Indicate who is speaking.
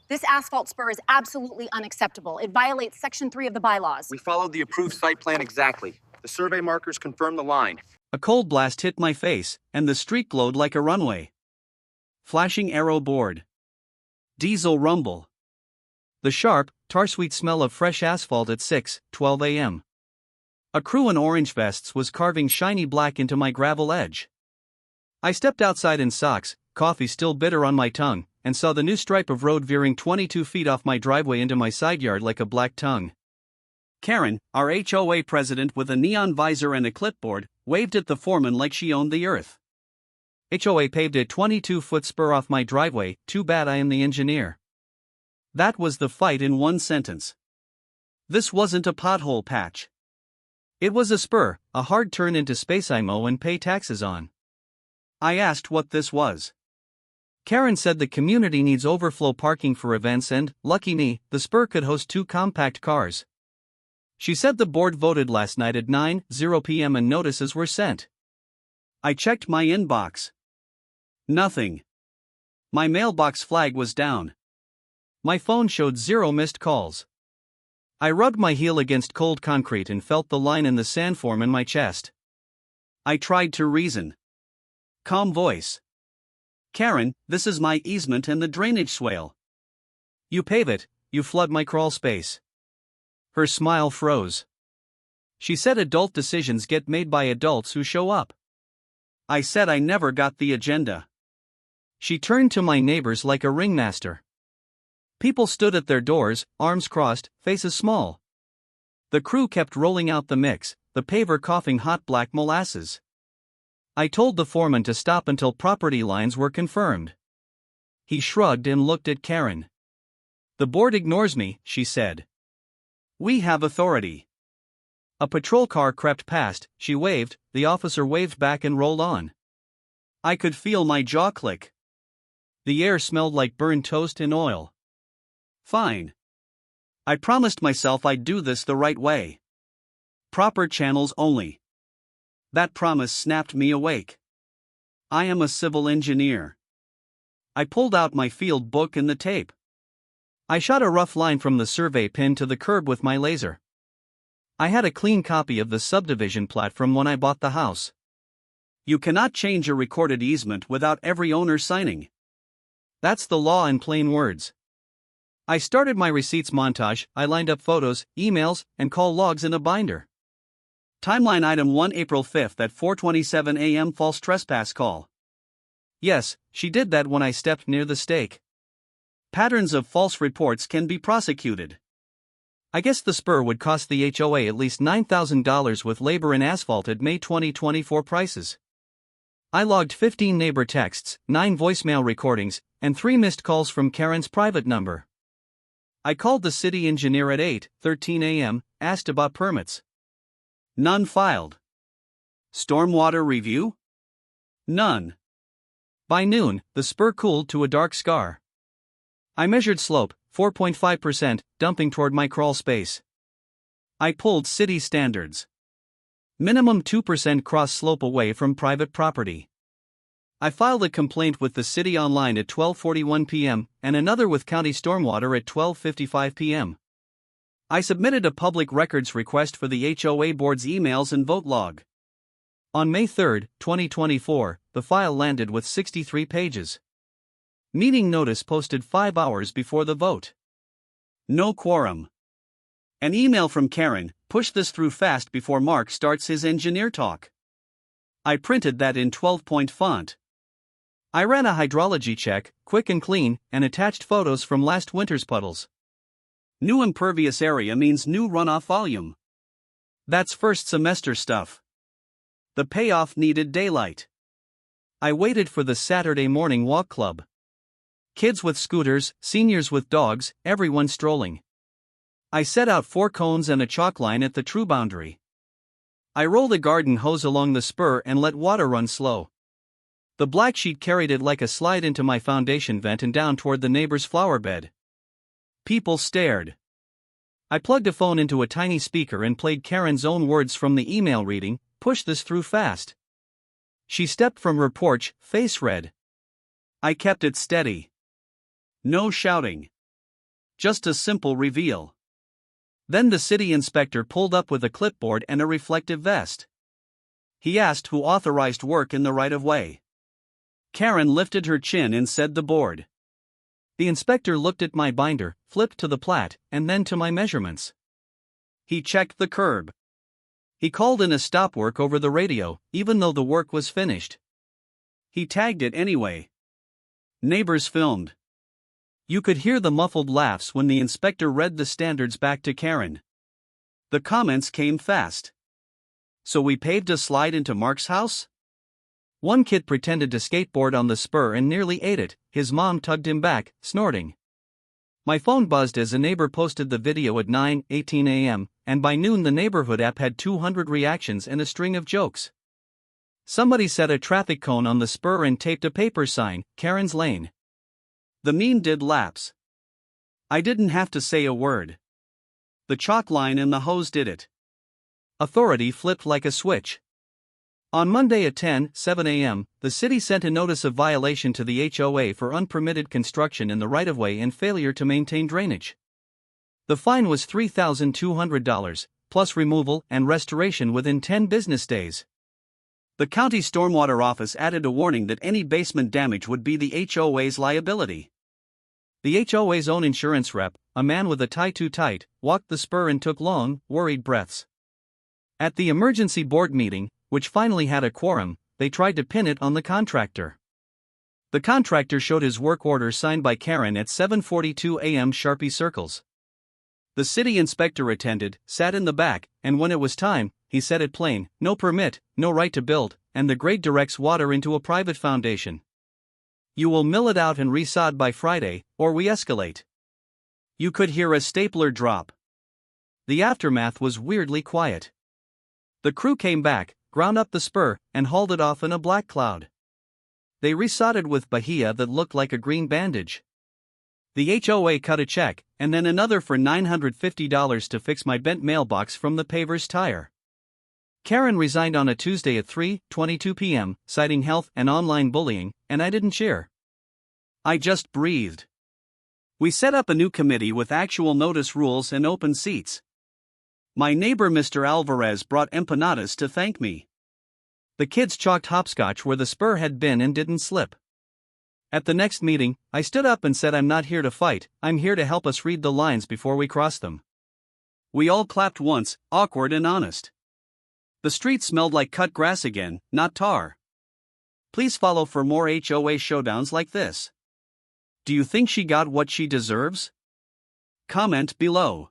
Speaker 1: This asphalt spur is absolutely unacceptable. It violates Section 3 of the bylaws.
Speaker 2: We followed the approved site plan exactly. The survey markers confirm the line.
Speaker 3: A cold blast hit my face, and the street glowed like a runway. Flashing arrow board. Diesel rumble. The sharp, tar-sweet smell of fresh asphalt at 6:12 a.m. A crew in orange vests was carving shiny black into my gravel edge. I stepped outside in socks, coffee still bitter on my tongue, and saw the new stripe of road veering 22 feet off my driveway into my side yard like a black tongue. Karen, our HOA president with a neon visor and a clipboard, waved at the foreman like she owned the earth. HOA paved a 22-foot spur off my driveway, too bad I am the engineer. That was the fight in one sentence. This wasn't a pothole patch. It was a spur, a hard turn into space I mow and pay taxes on. I asked what this was. Karen said the community needs overflow parking for events and, lucky me, the spur could host 2 compact cars. She said the board voted last night at 9:00 p.m. and notices were sent. I checked my inbox. Nothing. My mailbox flag was down. My phone showed 0 missed calls. I rubbed my heel against cold concrete and felt the line in the sand form in my chest. I tried to reason. Calm voice. Karen, this is my easement and the drainage swale. You pave it, you flood my crawl space. Her smile froze. She said adult decisions get made by adults who show up. I said I never got the agenda. She turned to my neighbors like a ringmaster. People stood at their doors, arms crossed, faces small. The crew kept rolling out the mix, the paver coughing hot black molasses. I told the foreman to stop until property lines were confirmed. He shrugged and looked at Karen. The board ignores me, she said. We have authority. A patrol car crept past, she waved, the officer waved back and rolled on. I could feel my jaw click. The air smelled like burned toast and oil. Fine. I promised myself I'd do this the right way. Proper channels only. That promise snapped me awake. I am a civil engineer. I pulled out my field book and the tape. I shot a rough line from the survey pin to the curb with my laser. I had a clean copy of the subdivision plat from when I bought the house. You cannot change a recorded easement without every owner signing. That's the law in plain words. I started my receipts montage. I lined up photos, emails, and call logs in a binder. Timeline item 1 April 5th at 4:27 a.m. false trespass call. Yes, she did that when I stepped near the stake. Patterns of false reports can be prosecuted. I guess the spur would cost the HOA at least $9,000 with labor and asphalt at May 2024 prices. I logged 15 neighbor texts, 9 voicemail recordings, and 3 missed calls from Karen's private number. I called the city engineer at 8:13 a.m., asked about permits. None filed. Stormwater review? None. By noon, the spur cooled to a dark scar. I measured slope, 4.5%, dumping toward my crawl space. I pulled city standards. Minimum 2% cross slope away from private property. I filed a complaint with the city online at 12:41 p.m. and another with county stormwater at 12:55 p.m. I submitted a public records request for the HOA board's emails and vote log. On May 3, 2024, the file landed with 63 pages. Meeting notice posted 5 hours before the vote. No quorum. An email from Karen, push this through fast before Mark starts his engineer talk. I printed that in 12-point font. I ran a hydrology check, quick and clean, and attached photos from last winter's puddles. New impervious area means new runoff volume. That's first semester stuff. The payoff needed daylight. I waited for the Saturday morning walk club. Kids with scooters, seniors with dogs, everyone strolling. I set out 4 cones and a chalk line at the true boundary. I rolled a garden hose along the spur and let water run slow. The black sheet carried it like a slide into my foundation vent and down toward the neighbor's flower bed. People stared. I plugged a phone into a tiny speaker and played Karen's own words from the email reading, push this through fast. She stepped from her porch, face red. I kept it steady. No shouting. Just a simple reveal. Then the city inspector pulled up with a clipboard and a reflective vest. He asked who authorized work in the right-of-way. Karen lifted her chin and said the board. The inspector looked at my binder, flipped to the plat, and then to my measurements. He checked the curb. He called in a stop work over the radio, even though the work was finished. He tagged it anyway. Neighbors filmed. You could hear the muffled laughs when the inspector read the standards back to Karen. The comments came fast. So we paved a slide into Mark's house? One kid pretended to skateboard on the spur and nearly ate it. His mom tugged him back, snorting. My phone buzzed as a neighbor posted the video at 9:18 a.m., and by noon the neighborhood app had 200 reactions and a string of jokes. Somebody set a traffic cone on the spur and taped a paper sign, Karen's Lane. The meme did laps. I didn't have to say a word. The chalk line and the hose did it. Authority flipped like a switch. On Monday at 10:07 a.m., the city sent a notice of violation to the HOA for unpermitted construction in the right-of-way and failure to maintain drainage. The fine was $3,200, plus removal and restoration within 10 business days. The county stormwater office added a warning that any basement damage would be the HOA's liability. The HOA's own insurance rep, a man with a tie too tight, walked the spur and took long, worried breaths. At the emergency board meeting, which finally had a quorum, they tried to pin it on the contractor. The contractor showed his work order signed by Karen at 7:42 a.m. Sharpie circles. The city inspector attended, sat in the back, and when it was time, he said it plain: no permit, no right to build, and the grade directs water into a private foundation. You will mill it out and resod by Friday, or we escalate. You could hear a stapler drop. The aftermath was weirdly quiet. The crew came back, ground up the spur, and hauled it off in a black cloud. They resodded with bahia that looked like a green bandage. The HOA cut a check, and then another for $950 to fix my bent mailbox from the paver's tire. Karen resigned on a Tuesday at 3:22 p.m., citing health and online bullying, and I didn't cheer. I just breathed. We set up a new committee with actual notice rules and open seats. My neighbor Mr. Alvarez brought empanadas to thank me. The kids chalked hopscotch where the spur had been and didn't slip. At the next meeting, I stood up and said, I'm not here to fight, I'm here to help us read the lines before we cross them. We all clapped once, awkward and honest. The street smelled like cut grass again, not tar. Please follow for more HOA showdowns like this. Do you think she got what she deserves? Comment below.